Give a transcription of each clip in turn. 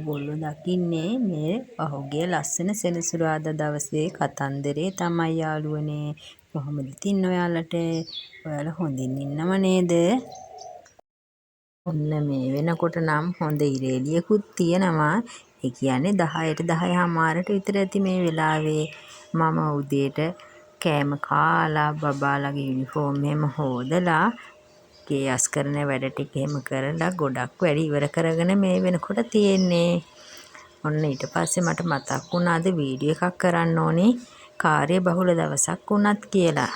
ඕගොල්ලෝ දකින්නේ මේ පහුගිය ලස්සන සෙනසුරාදා දවසේ කතන්දරේ තමයි යාළුවනේ. කොහොමද ඉතින් ඔයාලට? ඔයාලා හොඳින් ඉන්නව නේද? ඔන්න මේ වෙනකොට නම් හොඳ ඉරේලියකුත් තියෙනවා. ඒ කියන්නේ 10ට 10:00 විතර ඇති මේ වෙලාවේ. මම උදේට කෑම කාලා බබාලගේ යුනිෆෝම් එහෙම හොදලා කේස් කරන වැඩ ටික එහෙම කරලා ගොඩක් වැඩ ඉවර කරගෙන මේ වෙනකොට තියෙන්නේ. ඔන්න ඊට පස්සේ මට මතක් වුණා අද වීඩියෝ එකක් කරන්න ඕනේ කාර්යබහුල දවසක් වුණත් කියලා.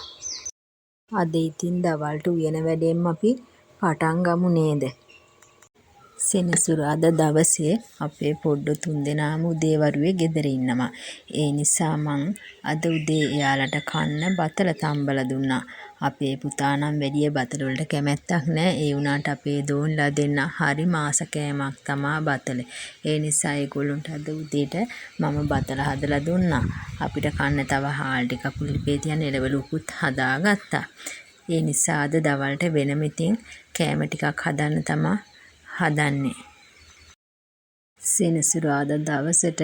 අද ඉතින් දවල්ට උයන වැඩෙන් අපි පටන් ගමු නේද? සෙනසුරාදා දවසේ අපේ පොඩ්ඩෝ 3 දෙනාම උදේවරුේ ගෙදර ඉන්නවා. ඒ නිසා මං අද උදේ එයාලට කන්න බතල තම්බලා දුන්නා. අපේ පුතා නම් වැඩි බතල වලට කැමැත්තක් නැහැ. ඒ වුණාට අපේ දෝන්ලා දෙන්න හරි මාස කෑමක් තමා බතල. ඒ නිසා ඒගොල්ලන්ට අද උදේට මම බතල හදලා දුන්නා. අපිට කන්න තව හාල් ටික කුලිපේ තියන එළවලුකුත් හදාගත්තා. ඒ නිසා අද දවල්ට වෙනම ඉතින් කෑම ටිකක් හදන්න තමා හදන්නේ. සෙනසුරාදා දවසට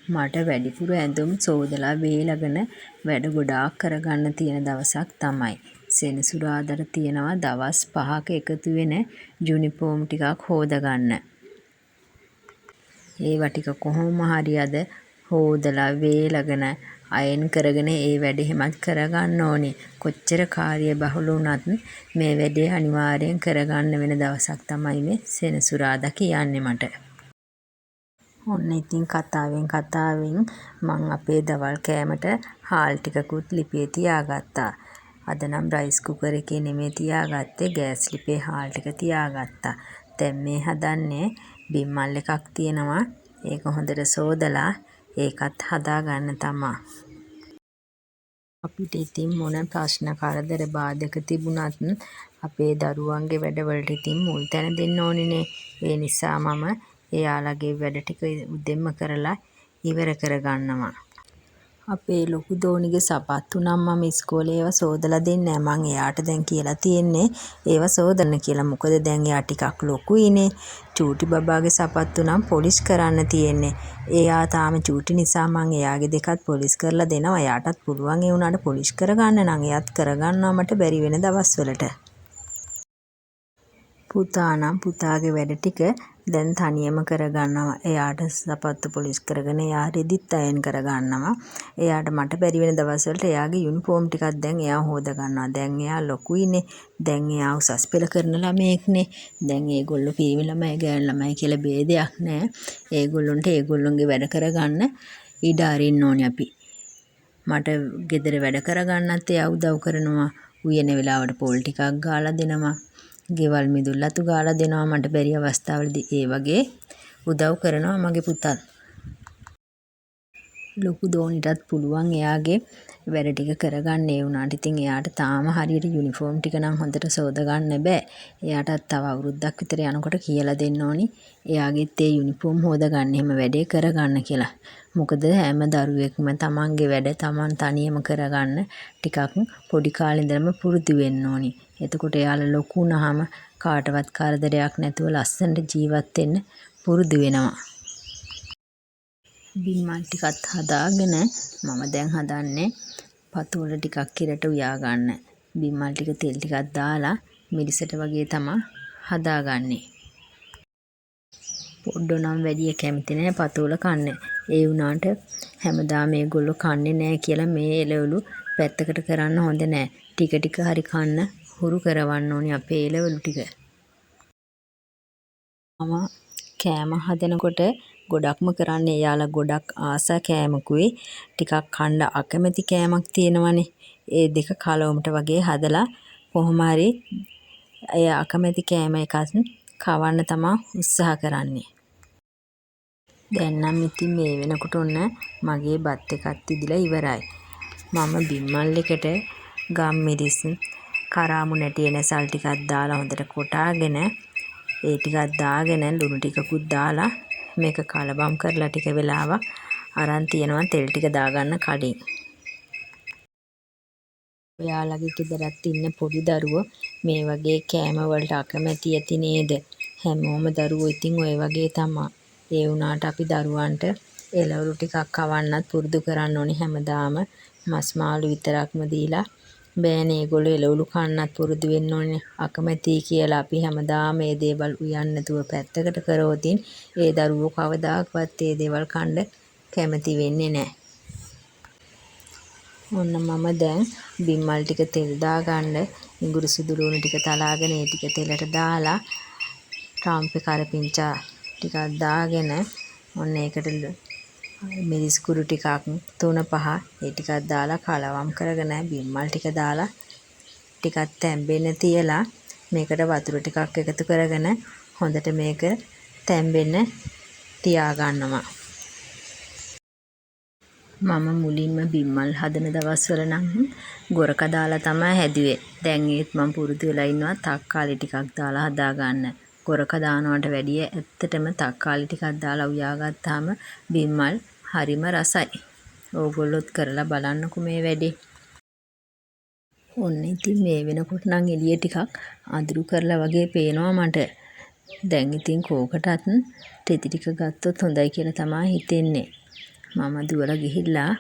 මට වැඩිපුර ඇඳුම් සෝදලා වේලගෙන වැඩ ගොඩාක් කරගන්න තියෙන දවසක් තමයි. සෙනසුරාදාට තියෙනවා දවස් 5ක එකතු වෙන යුනිෆෝම් ටිකක් හොදගන්න. ඒවා ටික කොහොම හරි අද හොදලා වේලගෙන අයන් කරගෙන ඒ වැඩ හැමත් කරගන්න ඕනේ. කොච්චර කාර්යබහුල වුණත් මේ වැඩේ අනිවාර්යෙන් කරගන්න වෙන දවසක් තමයි මේ සෙනසුරාදා කියන්නේ මට. ඔන්න ඉතින් කතාවෙන් මං අපේ දවල් කෑමට හාල් ටිකකුත් ලිපේ තියාගත්තා. අද නම් රයිස් කුකර් එකේ නෙමෙයි තියාගත්තේ ගෑස් ලිපේ හාල් ටික තියාගත්තා. දැන් මේ හදන්නේ බිම්මල් එකක් තියෙනවා. ඒක හොඳට සෝදලා ඒකත් හදාගන්න තමා. අපිට ඉතින් මොන ප්‍රශ්න කරදර බාධක තිබුණත් අපේ දරුවන්ගේ වැඩවලට ඉතින් මුල් තැන දෙන්න ඕනිනේ. ඒ නිසා මම එයාලගේ වැඩ ටික උදෙන්ම කරලා ඉවර කරගන්නවා. අපේ ලොකු දෝනිගේ සපත්තු නම් මම ඉස්කෝලේ ඒවා සෝදලා දෙන්නේ නැහැ. මං එයාට දැන් කියලා තියෙන්නේ ඒවා සෝදන්න කියලා. මොකද දැන් එයා ටිකක් ලොකුයිනේ. චූටි බබාගේ සපත්තු නම් පොලිෂ් කරන්න තියෙන්නේ. එයා තාම චූටි නිසා මං එයාගේ දෙකත් පොලිෂ් කරලා දෙනවා. එයාටත් පුළුවන් ඒ වුණාට පොලිෂ් කරගන්න නම් එයාත් කරගන්නවා මට බැරි වෙන දවස්වලට. පුතා නම් පුතාගේ වැඩ ටික දැන් තනියම කරගන්නවා. එයාට සපත්තු පොලිෂ් කරගෙන එයා රෙදිත් අයන් කරගන්නවා. එයාට මට බැරි වෙන දවස්වලට එයාගේ යුනිෆෝම් ටිකක් දැන් එයා හොදා ගන්නවා. දැන් එයා ලොකුයිනේ. දැන් එයා උසස් පෙළ කරන ළමයෙක්නේ. දැන් ඒගොල්ලෝ පිරිමි ළමයි ගෑනු ළමයි කියලා ભેදයක් නැහැ. ඒගොල්ලොන්ට ඒගොල්ලොන්ගේ වැඩ කරගන්න ඉඩ අරින්න ඕනේ අපි. මට ගෙදර වැඩ කරගන්නත් එයා උදව් කරනවා. උයන වෙලාවට පොල් ටිකක් ගාලා දෙනවා. ගෙවල් මිදුල් අතු ගාලා දෙනවා. මට බැරි අවස්ථාවලදී ඒ වගේ උදව් කරනවා මගේ පුතාත්. ලොකු දෝනිටත් පුළුවන් එයාගේ වැඩ ටික කරගන්න. ඒ වුණාට ඉතින් එයාට තාම හරියට යුනිෆෝම් ටික නම් හොඳට සෝද ගන්න බෑ. එයාටත් තව අවුරුද්දක් විතර යනකොට කියලා දෙන්න ඕනි එයාගෙත් ඒ යුනිෆෝම් හොද ගන්න එහෙම වැඩේ කරගන්න කියලා. මොකද හැම දරුවෙක්ම තමන්ගේ වැඩ තමන් තනියම කරගන්න ටිකක් පොඩි කාලේ ඉඳලම පුරුදු වෙන්න ඕනි. එතකොට එයාලා ලොකු වුණාම කාටවත් කරදරයක් නැතුව ලස්සනට ජීවත් වෙන්න පුරුදු වෙනවා. බිම්මල් ටිකත් හදාගෙන මම දැන් හදන්නේ පතෝල ටිකක් කිරට උයා ගන්න. බිම්මල් ටික තෙල් ටිකක් දාලා මිරිසට වගේ තමයි හදාගන්නේ. පොඩ්ඩෝ නම් වැඩි කැමති නැහැ පතෝල කන්න. ඒ වුණාට හැමදාම මේගොල්ලෝ කන්නේ නැහැ කියලා මේ එළවලු පැත්තකට කරන්න හොඳ නැහැ. ටික ටික හරි කන්න හුරු කරවන්න ඕනේ අපේ එළවලු ටික. මම කෑම හදනකොට ගොඩක්ම කරන්නේ එයාලා ගොඩක් ආසා කෑමකුයි ටිකක් කන්න අකමැති කෑමක් තියෙනවනේ. ඒ දෙක කලවමට වගේ හදලා කොහොම හරි එය අකමැති කෑම එකත් කවන්න තමයි උත්සාහ කරන්නේ. දැන් නම් ඉතින් මේ වෙනකොට ඔන්න මගේ බත් එකත් ඉදිලා ඉවරයි. මම බිම්මල් එකට ගම් මිරිස් කරාමු නැටි එන සල් ටිකක් දාලා හොඳට කොටාගෙන ඒ ටිකක් දාගෙන ලුණු ටිකකුත් දාලා මේක කලබම් කරලා ටික වෙලාවක් අරන් තියනවා තෙල් ටික දාගන්න කලින්. ඔයාලගේ ගෙදරත් ඉන්න පොඩි දරුවෝ මේ වගේ කෑම වලට අකමැති ඇති නේද? හැමෝම දරුවෝ ඉතින් ඔය වගේ තමයි. ඒ වුණාට අපි දරුවන්ට එළවලු ටිකක් කවන්නත් පුරුදු කරන්න ඕනි හැමදාම. මස් මාළු විතරක්ම දීලා බෑනේ. ඒගොල්ලෝ එළවලු කන්නත් පුරුදු වෙන්න ඕනේ. අකමැතියි කියලා අපි හැමදාම මේ දේවල් උයන්නේ නැතුව පැත්තකට කරවතින් ඒ දරුවෝ කවදාකවත් ඒ දේවල් කන්න කැමති වෙන්නේ නැහැ. ඔන්න මම දැන් බිම්මල් ටික තෙල් දාගන්න ඉඟුරු සුදු ලුණු ටික තලාගෙන ඒ ටික තෙලට දාලා ට්‍රම්පේ කරපිංචා ටිකක් දාගෙන ඔන්න ඒකට මිරිස් කුඩු ටිකක් 3-5 ඒ ටිකක් දාලා කලවම් කරගෙන බිම්මල් ටික දාලා ටිකක් තැම්බෙන්න තියලා මේකට වතුර ටිකක් එකතු කරගෙන හොඳට මේක තැම්බෙන්න තියා ගන්නවා. මම මුලින්ම බිම්මල් හදන දවස්වල නම් ගොරක දාලා තමයි හැදුවේ. දැන් ඒත් මම පුරුදු වෙලා ඉන්නවා තක්කාලි ටිකක් දාලා හදා ගන්න. ගොරක දානවට වැඩිය ඇත්තටම තක්කාලි ටිකක් දාලා උයා ගත්තාම බිම්මල් හරිම රසයි. ඕගොල්ලොත් කරලා බලන්නකෝ මේ වැඩේ. ඔන්න ඉතින් මේ වෙනකොට නම් එළිය ටිකක් අඳුරු කරලා වගේ පේනවා මට. දැන් ඉතින් කෝකටත් තෙති ටික ගත්තොත් හොඳයි කියලා තමයි හිතෙන්නේ. මම දුවලා ගිහිල්ලා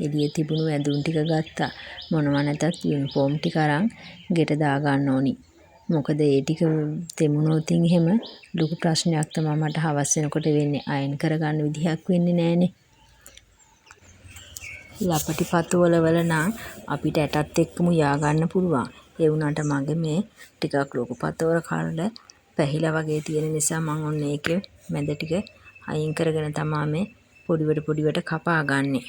එළියේ තිබුණු ඇඳුම් ටික ගත්තා. මොනවා නැතත් යුනිෆෝම් ටික අරන් ගෙට දා ගන්න ඕනි. මොකද ඒ ටික තෙමුණොත් එහෙම ලොකු ප්‍රශ්නයක් තමයි මට හවස් වෙනකොට වෙන්නේ. අයන් කරගන්න විදිහක් වෙන්නේ නැහනේ. ලපටි පතෝල වල නම් අපිට ඇටත් එක්කම යා ගන්න පුළුවන්. ඒ වුණාට මගේ මේ ටිකක් ලොකු පතෝල කඩ පැහිලා වගේ තියෙන නිසා මම ඔන්න ඒකේ මැද ටික අයින් කරගෙන තමයි මේ පොඩිවට කපා ගන්නෙ.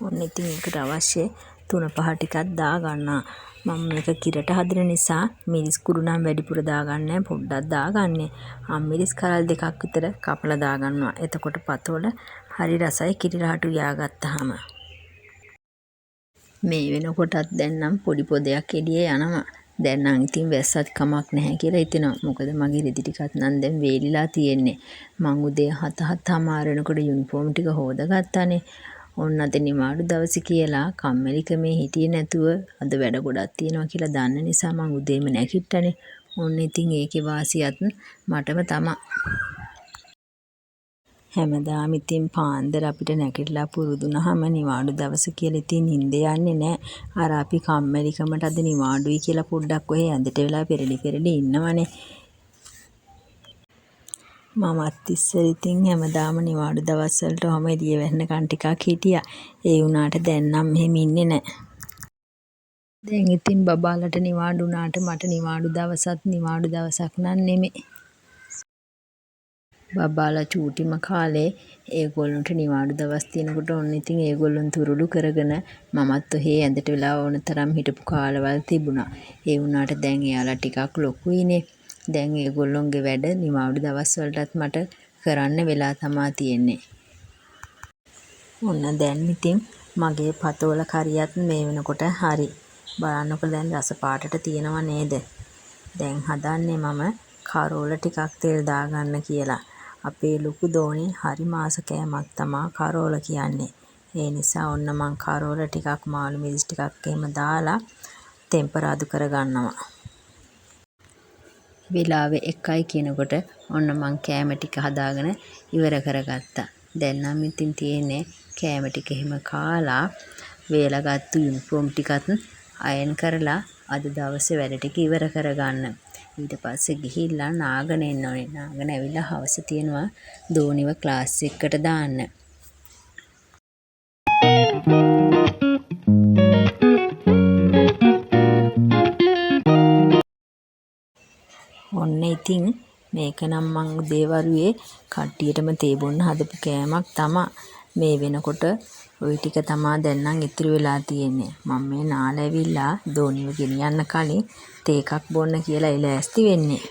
ඔන්න ඉතින් ඒකට අවශ්‍ය 3-5 ටිකක් දා ගන්නවා. මම මේක කිරට හදන නිසා මිරිස් කුඩු නම් වැඩිපුර දාගන්නේ පොඩ්ඩක් දාගන්නේ. මිරිස් කරල් 2ක් විතර කපලා දා ගන්නවා. එතකොට පතෝල හරි රසයි කිරි රහටු යාගත්තාම. මේ වෙනකොටත් දැන් නම් පොඩි පොදයක් එළියේ යනවා. දැන් නම් ඉතින් වැස්සත් කමක් නැහැ කියලා හිතෙනවා. මොකද මගේ රෙදි ටිකත් නම් දැන් වේලිලා තියෙන්නේ. මං උදේ 7:00 වෙනකොට යුනිෆෝම් ටික හොදගත්තානේ. ඔන්න අද නිවාඩු දවසේ කියලා කම්මැලිකමේ හිටියේ නැතුව අද වැඩ ගොඩක් තියෙනවා කියලා දන්න නිසා මං උදේම නැගිට්ටනේ. ඔන්න ඉතින් ඒකේ වාසියත් මටම තමයි. හැමදාම ඉතින් පාන්දර අපිට නැගිටලා පුරුදුනහම නිවාඩු දවස කියලා ඉතින් නිින්ද යන්නේ නැහැ. අර අපි කම්මැලිකමට අද නිවාඩුයි කියලා පොඩ්ඩක් ඔය ඇඳට වෙලා පෙරලි ඉන්නවනේ. මමත් ඉස්සර ඉතින් හැමදාම නිවාඩු දවස් වලට ඔහම එළිය වෙන්නකන් ටිකක් හිටියා. ඒ වුණාට දැන් නම් මෙහෙම ඉන්නේ නැහැ. දැන් ඉතින් බබාලට නිවාඩු වුණාට මට නිවාඩු දවසක් නන් නෙමෙයි. බබාලා චූටිම කාලේ ඒගොල්ලන්ට නිවාඩු දවස් තියෙනකොට ඔන්න ඉතින් ඒගොල්ලන් තුරුළු කරගෙන මමත් ඔහේ ඇඳට වෙලා ඕන තරම් හිටපු කාලවල් තිබුණා. ඒ වුණාට දැන් එයාලා ටිකක් ලොකුයිනේ. දැන් ඒගොල්ලොන්ගේ වැඩ නිවාඩු දවස් වලටත් මට කරන්න වෙලා තමා තියෙන්නේ. ඔන්න දැන් ඉතින් මගේ පතෝල කරියත් මේ වෙනකොට හරි. බලන්නකො දැන් රස පාටට තියෙනව නේද? දැන් හදන්නේ මම කරෝල ටිකක් තෙල් දාගන්න කියලා. අපේ ලොකු දෝනේ හරි මාස කෑමක් තමා කරෝල කියන්නේ. ඒ නිසා ඔන්න මං කරෝල ටිකක් මාළු මිරිස් ටිකක් එහෙම දාලා ටෙම්පරාදු කරගන්නවා. වෙලාවේ 1යි කියනකොට ඔන්න මං කෑම ටික හදාගෙන ඉවර කරගත්තා. දැන් නම් ඉතින් තියෙන්නේ කෑම ටික එහෙම කාලා වේලගත්තු යුනිෆෝම් ටිකත් අයන් කරලා අද දවසේ වැඩ ටික ඉවර කරගන්න. ඊට පස්සේ ගිහිල්ලා නාගෙන එන්න ඕනේ. නාගෙන ඇවිල්ලා හවස තියෙනවා දෝනිව ක්ලාස් එකකට දාන්න. ඔන්න ඉතින් මේක නම් මං උදේවරුවේ කට්ටියටම තේ බොන්න හදපු කෑමක් තමා. මේ වෙනකොට ওই ටික තමා දැන් නම් ඉතුරු වෙලා තියෙන්නේ. මම මේ නාල ඇවිල්ලා දෝනිව ගෙනියන්න කලින් තේ එකක් බොන්න කියලා ඉලෑස්ති වෙන්නේ.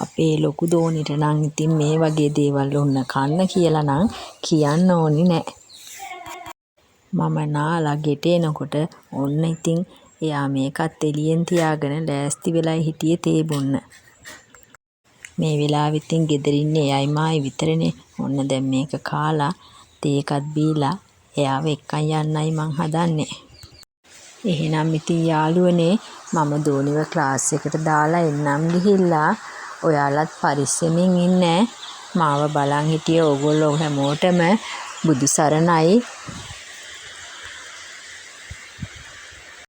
අපේ ලොකු දෝනිට නම් ඉතින් මේ වගේ දේවල් ඔන්න කන්න කියලා නම් කියන්න ඕනි නෑ. මම නාලා ගෙට එනකොට ඔන්න ඉතින් එයා මේකත් එළියෙන් තියාගෙන ලෑස්ති වෙලා හිටියේ තේ බොන්න. මේ වෙලාවෙත් ඉතින් ගෙදර ඉන්නේ එයයි මායි විතරනේ. ඔන්න දැන් මේක කාලා තේ එකත් බීලා එයාව එක්කන් යන්නයි මං හදන්නේ. එහෙනම් ඉතින් යාළුවනේ මම දෝනිව ක්ලාස් එකට දාලා එන්නම් ගිහිල්ලා ඔයාලත් පරිස්සමින් ඉන්න. මාව බලන් හිටිය ඕගොල්ලෝ හැමෝටම බුදු සරණයි.